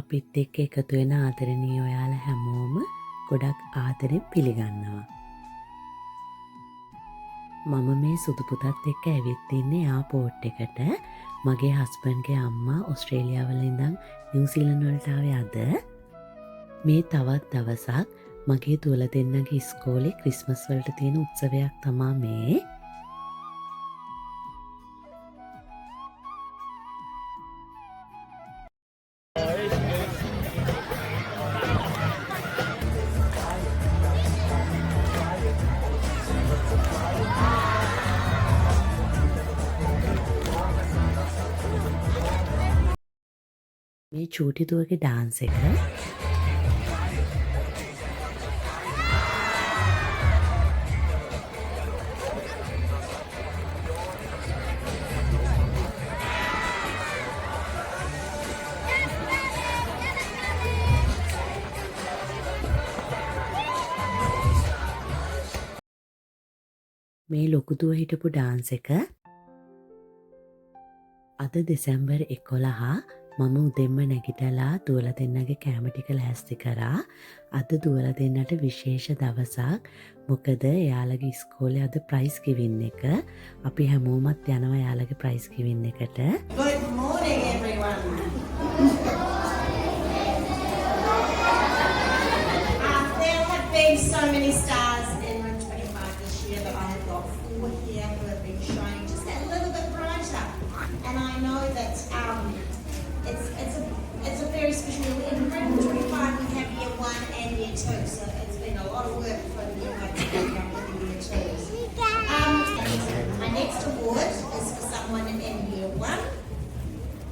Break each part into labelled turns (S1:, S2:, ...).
S1: අපිත් එක්ක එකතු වෙන ආදරණීය ඔයාලා හැමෝම ගොඩක් ආදරෙන් පිළිගන්නවා. මම මේ සුදු පුතත් එක්ක ඇවිත් ඉන්නේ එයාපෝට් එකට. මගේ හස්බන්ඩ්ගේ අම්මා ඕස්ට්‍රේලියාවල ඉඳන් නිව්සීලන්ත වලට ආවේ අද. මේ තවත් දවසක් මගේ දුවලා දෙන්නගේ ඉස්කෝලේ ක්‍රිස්මස් වලට තියෙන උත්සවයක් තමා මේ. මේ චූටි දුවගේ ඩාන්ස් එක මේ ලොකු දුව හිටපු ඩාන්ස් එක අද දෙසැම්බර් 11 මම උදෙන්ම නැගිටලා දුවලා දෙන්නගේ කෑම ටික ලෑස්ති කරා. අද දුවලා දෙන්නට විශේෂ දවසක්. මොකද එයාලගේ ඉස්කෝලේ අද ප්‍රයිස් ගිවින් එක. අපි හැමෝමත් යනවා එයාලගේ ප්‍රයිස් ගිවින් එකට.
S2: Good morning everyone. There have been so many stars in Room 25 this year, but I have got 4 here who have been shining just that little bit brighter. And I know that it's a very special year. In Room 25 we have year 1 and year 2, so it's been a lot of work for the year 1 to come up with the year 2s. My next award is for someone in year 1.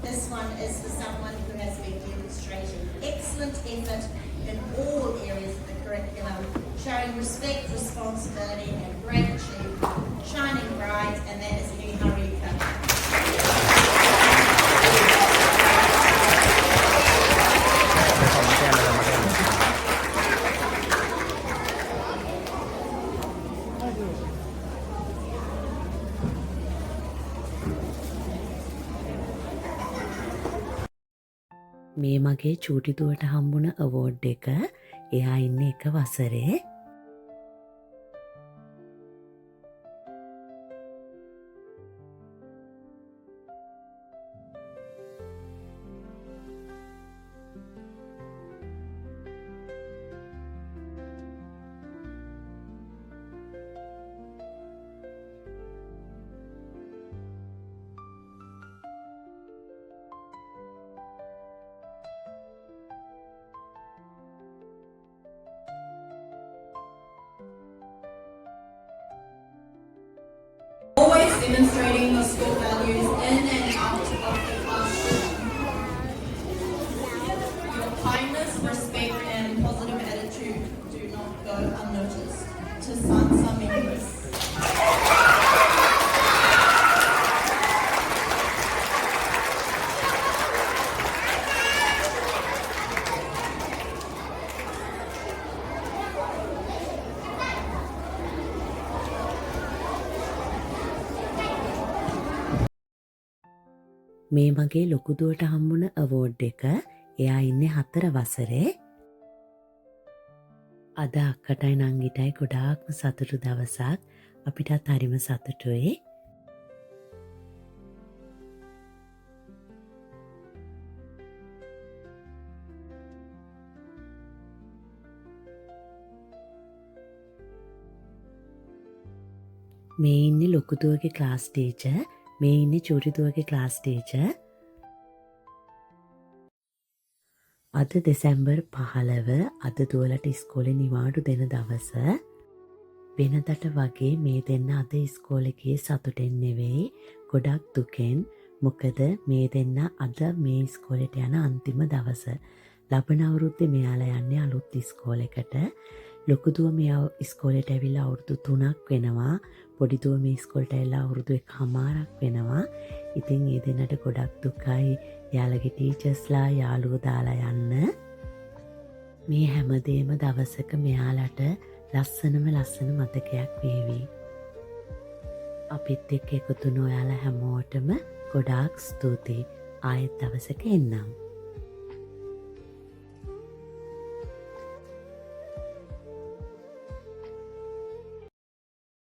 S2: This one is for someone who has been demonstrating excellent effort in all areas of the curriculum, showing respect, responsibility and gratitude, shining bright, and that is Niharika.
S1: මේ මගේ චූටි දුවට හම්බුණ award එක. එයා ඉන්නේ එක වසරේ.
S2: Always demonstrating your school values in and out of the classroom. Your kindness, respect and positive attitude do not go unnoticed. To Sansa members.
S1: මේ මගේ ලොකු දුවට හම්බුණ අවෝඩ් එක. එයා ඉන්නේ 4 වසරේ. අද අක්කටයි නංගිටයි ගොඩාක්ම සතුටු දවසක්. අපිටත් හරිම සතුටුයි. මේ ඉන්නේ ලොකු දුවගේ ක්ලාස් ටීචර්. මේ ඉන්නේ චූටි දුවගේ ක්ලාස් ටීචර්. අද දෙසැම්බර් 15 අද දුවලට ඉස්කෝලේ නිවාඩු දෙන දවස. වෙනදට වගේ මේ දෙන්න අද ඉස්කෝලේ ගියේ සතුටෙන් නෙවෙයි, ගොඩක් දුකෙන්. මොකද මේ දෙන්න අද මේ ඉස්කෝලේට යන අන්තිම දවස. ලබන අවුරුද්දේ මෙයාලා යන්නේ අලුත් ඉස්කෝලේකට. ලොකු දුව මේ ඉස්කෝලේට ඇවිල්ලා අවුරුදු 3ක් වෙනවා. පොඩි දුව මේ ඉස්කෝලේට ඇවිල්ලා අවුරුදු 1කමාරක් වෙනවා. ඉතින් ඒ දෙන්නට ගොඩක් දුකයි එයාලගේ ටීචර්ස්ලා යාළුවෝ දාලා යන්න. මේ හැමදේම දවසක මෙයාලට ලස්සන මතකයක් වේවි. අපිත් එක්ක එකතු වුණ ඔයාලා හැමෝටම ගොඩාක් ස්තුතියි. ආයෙත් දවසක එන්නම්.